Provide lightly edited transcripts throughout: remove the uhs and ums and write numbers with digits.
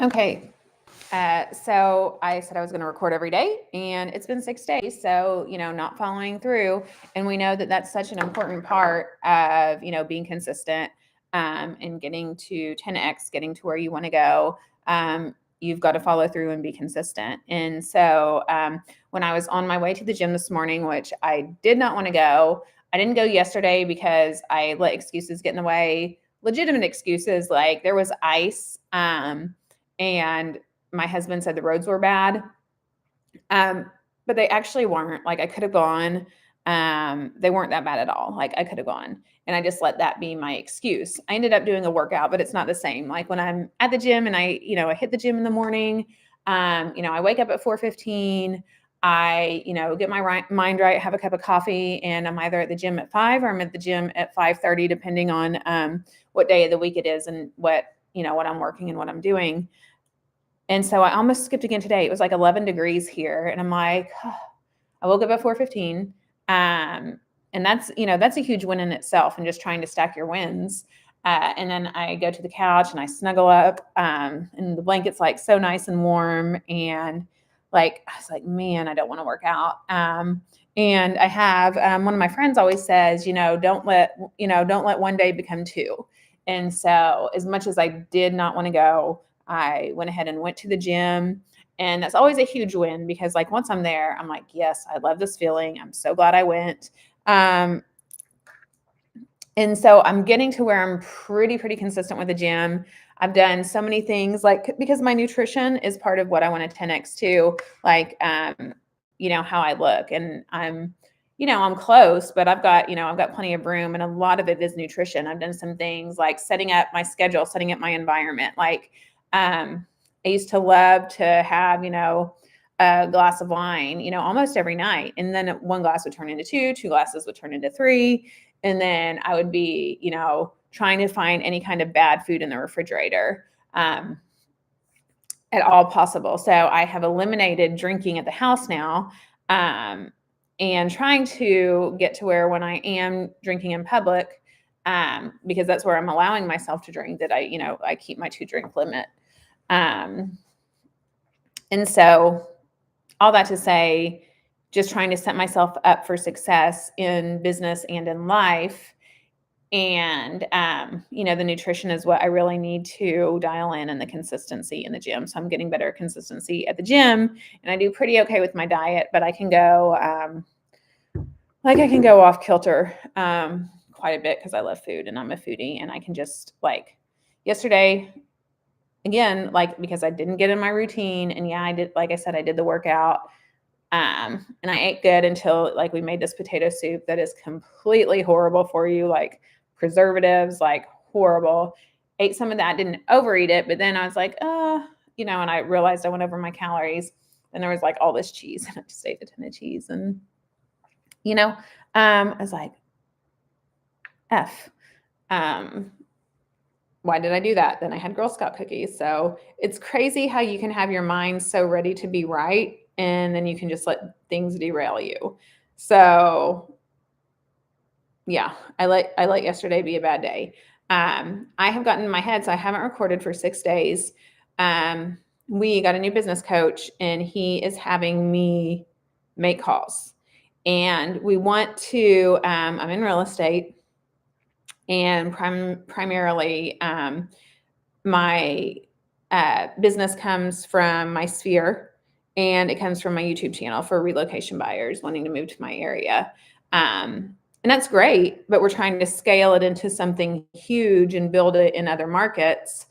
Okay. So I said I was going to record every day, and it's been 6 days. So, not following through. And we know that that's such an important part of, being consistent and getting to 10x, getting to where you want to go. You've got to follow through and be consistent. And so when I was on my way to the gym this morning, which I did not want to go, I didn't go yesterday because I let excuses get in the way, legitimate excuses, like there was ice. And my husband said the roads were bad. But they actually weren't. Like I could have gone. They weren't that bad at all. Like I could have gone. And I just let that be my excuse. I ended up doing a workout, but it's not the same. Like when I'm at the gym and I hit the gym in the morning, I wake up at 4:15. I, get my mind right, have a cup of coffee, and I'm either at the gym at 5 or I'm at the gym at 5:30, depending on what day of the week it is and what I'm working and what I'm doing. And so I almost skipped again today. It was like 11 degrees here. And I'm like, I woke up at 4:15. And that's a huge win in itself, and just trying to stack your wins. And then I go to the couch and I snuggle up, and the blanket's like so nice and warm. And like, I was like, man, I don't want to work out. And I have, one of my friends always says, don't let one day become two. And so as much as I did not want to go, I went ahead and went to the gym. And that's always a huge win, because like once I'm there, I'm like, yes, I love this feeling. I'm so glad I went. And so I'm getting to where I'm pretty consistent with the gym. I've done so many things, like, because my nutrition is part of what I want to 10x to, like, how I look. And I'm close, but I've got plenty of room, and a lot of it is nutrition. I've done some things like setting up my schedule, setting up my environment. Like, I used to love to have, a glass of wine, almost every night. And then one glass would turn into two glasses would turn into three. And then I would be, trying to find any kind of bad food in the refrigerator at all possible. So I have eliminated drinking at the house now, and trying to get to where when I am drinking in public, because that's where I'm allowing myself to drink, that I keep my 2-drink limit. And so all that to say, just trying to set myself up for success in business and in life. And, the nutrition is what I really need to dial in, and the consistency in the gym. So I'm getting better consistency at the gym, and I do pretty okay with my diet, but I can go, off kilter, quite a bit, because I love food and I'm a foodie, and I can just, like, yesterday, again, like, because I didn't get in my routine, and yeah, I did, like I said, I did the workout, and I ate good until, like, we made this potato soup that is completely horrible for you, like preservatives, like horrible. Ate some of that, didn't overeat it, but then I was like, and I realized I went over my calories, and there was like all this cheese, and I just ate a ton of cheese, and I was like, why did I do that? Then I had Girl Scout cookies. So it's crazy how you can have your mind so ready to be right, and then you can just let things derail you. So yeah, I let yesterday be a bad day. I have gotten in my head, so I haven't recorded for 6 days. We got a new business coach, and he is having me make calls. And we want to, I'm in real estate, and primarily my business comes from my sphere, and it comes from my YouTube channel for relocation buyers wanting to move to my area. And that's great, but we're trying to scale it into something huge and build it in other markets,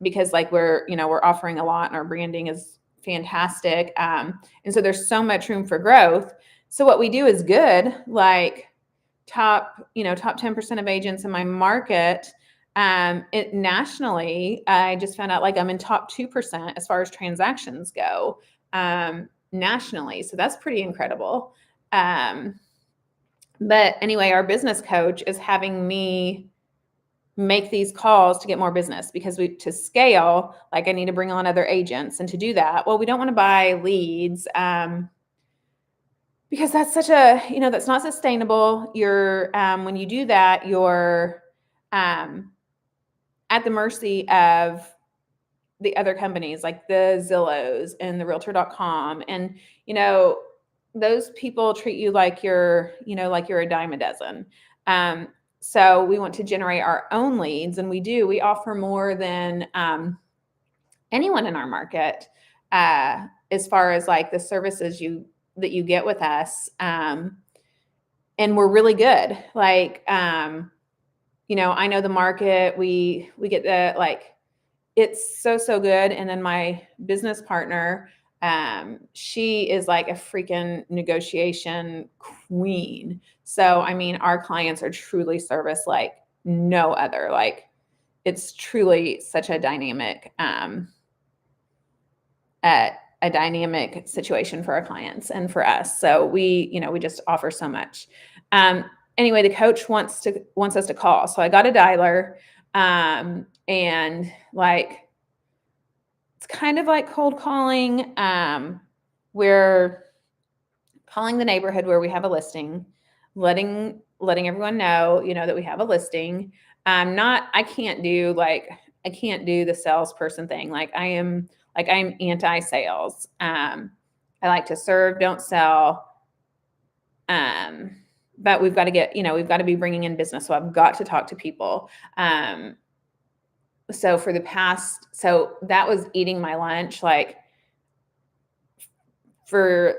because like we're offering a lot, and our branding is fantastic. And so there's so much room for growth. So what we do is good, like top 10% of agents in my market. Nationally, I just found out, like, I'm in top 2% as far as transactions go, nationally. So that's pretty incredible. But anyway, our business coach is having me make these calls to get more business, because to scale, like, I need to bring on other agents. And to do that, well, we don't want to buy leads, because that's such a, that's not sustainable. You're, when you do that, you're, at the mercy of the other companies like the Zillows and the realtor.com. And, you know, those people treat you like you're, you know, like you're a dime a dozen. So we want to generate our own leads, and we offer more than anyone in our market as far as like the services that you get with us. And we're really good. Like, you know, I know the market. We get the like, it's so good. And then my business partner, she is like a freaking negotiation queen. So I mean, our clients are truly serviced like no other. Like, it's truly such a dynamic a dynamic situation for our clients and for us. So we, you know, we just offer so much. Anyway, the coach wants us to call. So I got a dialer, and like, it's kind of like cold calling. We're calling the neighborhood where we have a listing, letting everyone know, you know, that we have a listing. I can't do the salesperson thing. I'm anti-sales. I like to serve, don't sell. But we've got to be bringing in business. So I've got to talk to people. So that was eating my lunch. Like, for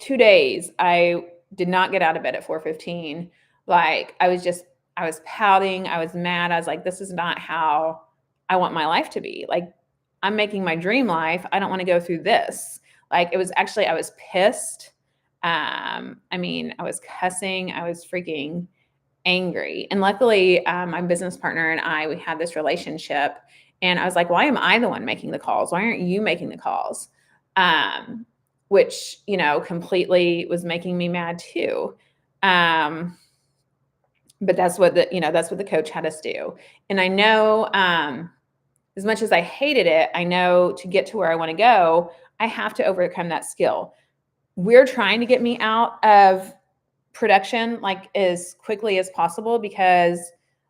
2 days, I did not get out of bed at 4:15. Like, I was pouting. I was mad. I was like, this is not how I want my life to be. Like, I'm making my dream life. I don't want to go through this. Like, I was pissed. I mean, I was cussing. I was freaking angry. And luckily, my business partner and we had this relationship. And I was like, why am I the one making the calls? Why aren't you making the calls? Which, you know, completely was making me mad too. But that's what the coach had us do. And I know, as much as I hated it, I know to get to where I want to go, I have to overcome that skill. We're trying to get me out of production like as quickly as possible, because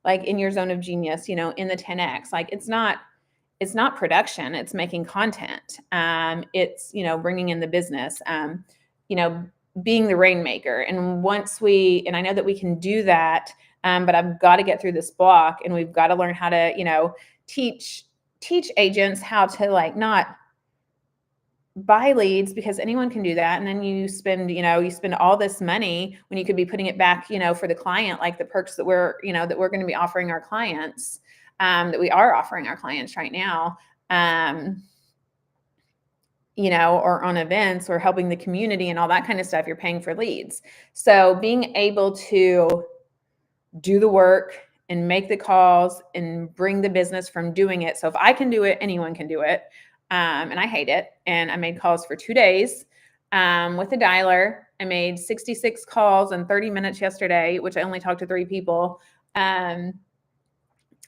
like in your zone of genius, you know, in the 10X, like it's not production, it's making content. It's, you know, bringing in the business, you know, being the rainmaker. And I know that we can do that, but I've got to get through this block, and we've got to learn how to, you know, teach agents how to like not buy leads, because anyone can do that. And then you spend all this money when you could be putting it back, you know, for the client, like the perks that we're going to be offering our clients, that we are offering our clients right now, you know, or on events or helping the community and all that kind of stuff. You're paying for leads. So being able to do the work and make the calls and bring the business from doing it. So if I can do it, anyone can do it. And I hate it. And I made calls for 2 days with a dialer. I made 66 calls in 30 minutes yesterday, which I only talked to 3 people. And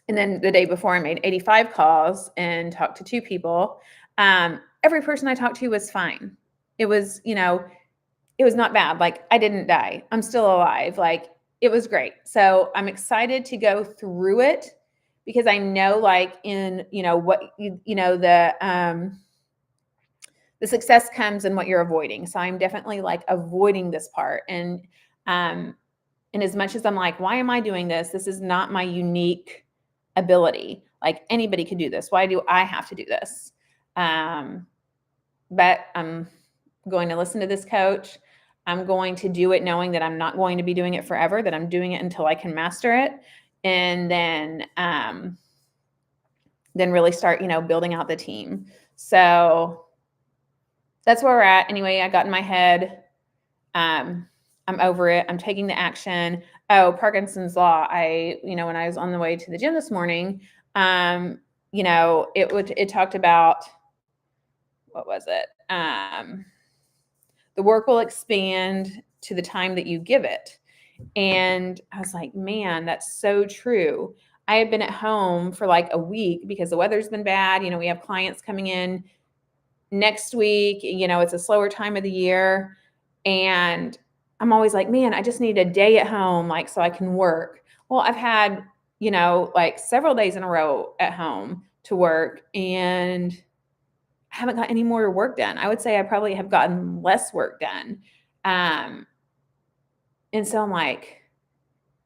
then the day before, I made 85 calls and talked to 2 people. Every person I talked to was fine. It was, you know, it was not bad. Like, I didn't die. I'm still alive. Like, it was great. So I'm excited to go through it, because I know, like, in, you know, what, you know, the success comes in what you're avoiding. So I'm definitely like avoiding this part. And as much as I'm like, why am I doing this? This is not my unique ability. Like, anybody could do this. Why do I have to do this? But I'm going to listen to this coach. I'm going to do it knowing that I'm not going to be doing it forever, that I'm doing it until I can master it. And then really start, you know, building out the team. So that's where we're at. Anyway, I got in my head. I'm over it. I'm taking the action. Oh, Parkinson's law. When I was on the way to the gym this morning, you know, it talked about, what was it? The work will expand to the time that you give it. And I was like, man, that's so true. I had been at home for like a week because the weather's been bad. You know, we have clients coming in next week. You know, it's a slower time of the year. And I'm always like, man, I just need a day at home, like, so I can work. Well, I've had, you know, like several days in a row at home to work. And haven't got any more work done. I would say I probably have gotten less work done. And so I'm like,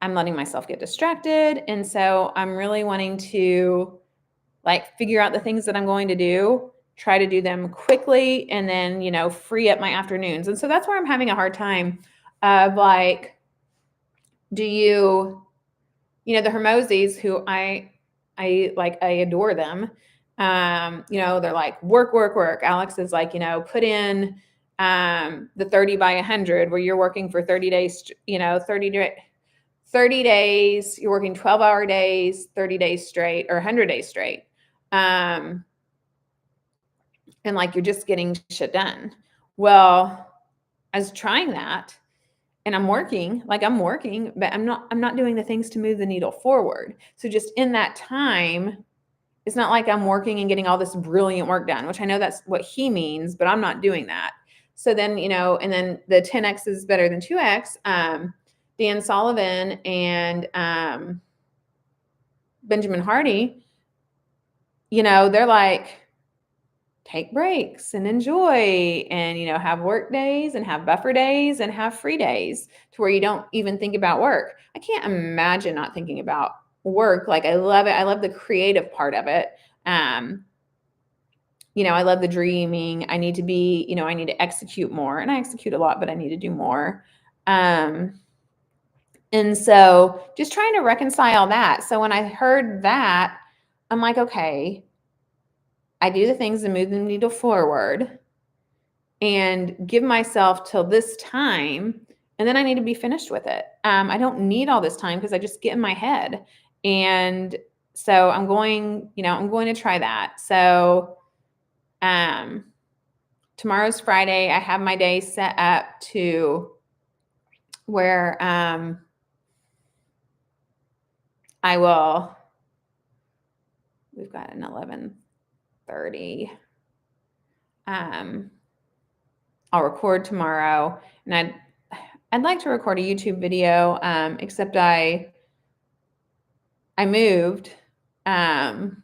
I'm letting myself get distracted. And so I'm really wanting to like figure out the things that I'm going to do, try to do them quickly, and then, free up my afternoons. And so that's where I'm having a hard time of like, do you, the Hermosis, who I adore them. They're like work, work, work. Alex is like, put in the 30 by 100 where you're working for 30 days, 30 days, you're working 12-hour days, 30 days straight or 100 days straight. And like, you're just getting shit done. Well, I was trying that and I'm working, but I'm not doing the things to move the needle forward. So just in that time, it's not like I'm working and getting all this brilliant work done, which I know that's what he means, but I'm not doing that. So then, and then the 10X is better than 2X. Dan Sullivan and Benjamin Hardy, they're like, take breaks and enjoy and, have work days and have buffer days and have free days to where you don't even think about work. I can't imagine not thinking about work. Like, I love it. I love the creative part of it. I love the dreaming. I need to execute more, and I execute a lot, but I need to do more. And so just trying to reconcile that. So when I heard that, I'm like, okay, I do the things that move the needle forward and give myself till this time, and then I need to be finished with it. I don't need all this time because I just get in my head. And so I'm going to try that. So tomorrow's Friday. I have my day set up to where we've got an 11:30. I'll record tomorrow, and I'd like to record a YouTube video, except I moved, and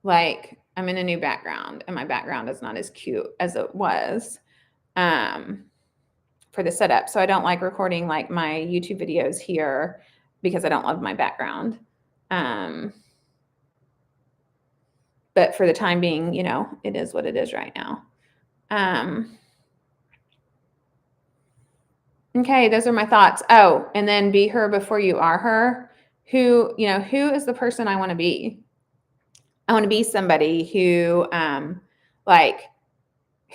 like I'm in a new background, and my background is not as cute as it was for the setup. So I don't like recording like my YouTube videos here because I don't love my background. But for the time being, it is what it is right now. Okay, those are my thoughts. Oh, and then be her before you are her. Who is the person I want to be? I want to be somebody who,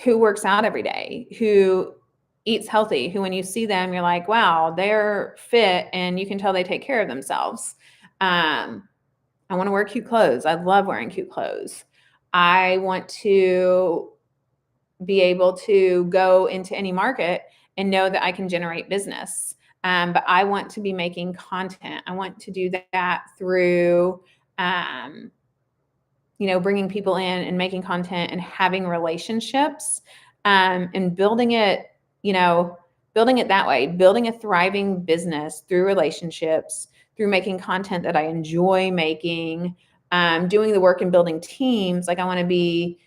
who works out every day, who eats healthy, who when you see them, you're like, wow, they're fit and you can tell they take care of themselves. I want to wear cute clothes. I love wearing cute clothes. I want to be able to go into any market and know that I can generate business. But I want to be making content. I want to do that through, bringing people in and making content and having relationships, and building it that way, building a thriving business through relationships, through making content that I enjoy making, doing the work and building teams. Like, I want to be,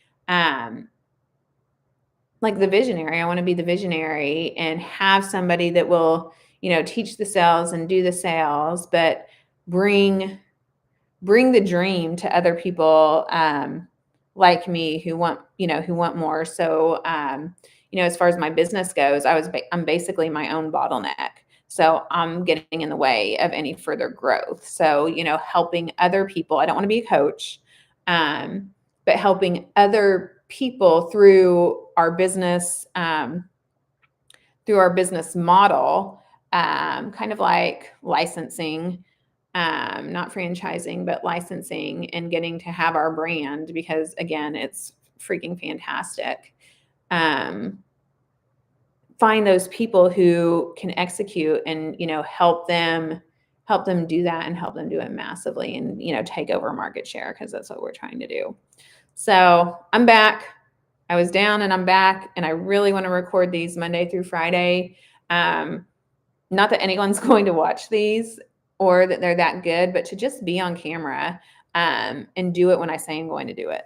like the visionary. I want to be the visionary and have somebody that will, teach the sales and do the sales, but bring the dream to other people, like me who want more. So, as far as my business goes, I'm basically my own bottleneck. So I'm getting in the way of any further growth. So, helping other people. I don't want to be a coach, but helping other people through our business model, kind of like licensing, not franchising, but licensing and getting to have our brand, because again, it's freaking fantastic. Find those people who can execute and, help them do that and help them do it massively and, take over market share, because that's what we're trying to do. So I'm back. I was down and I'm back, and I really want to record these Monday through Friday. Not that anyone's going to watch these or that they're that good, but to just be on camera, and do it when I say I'm going to do it.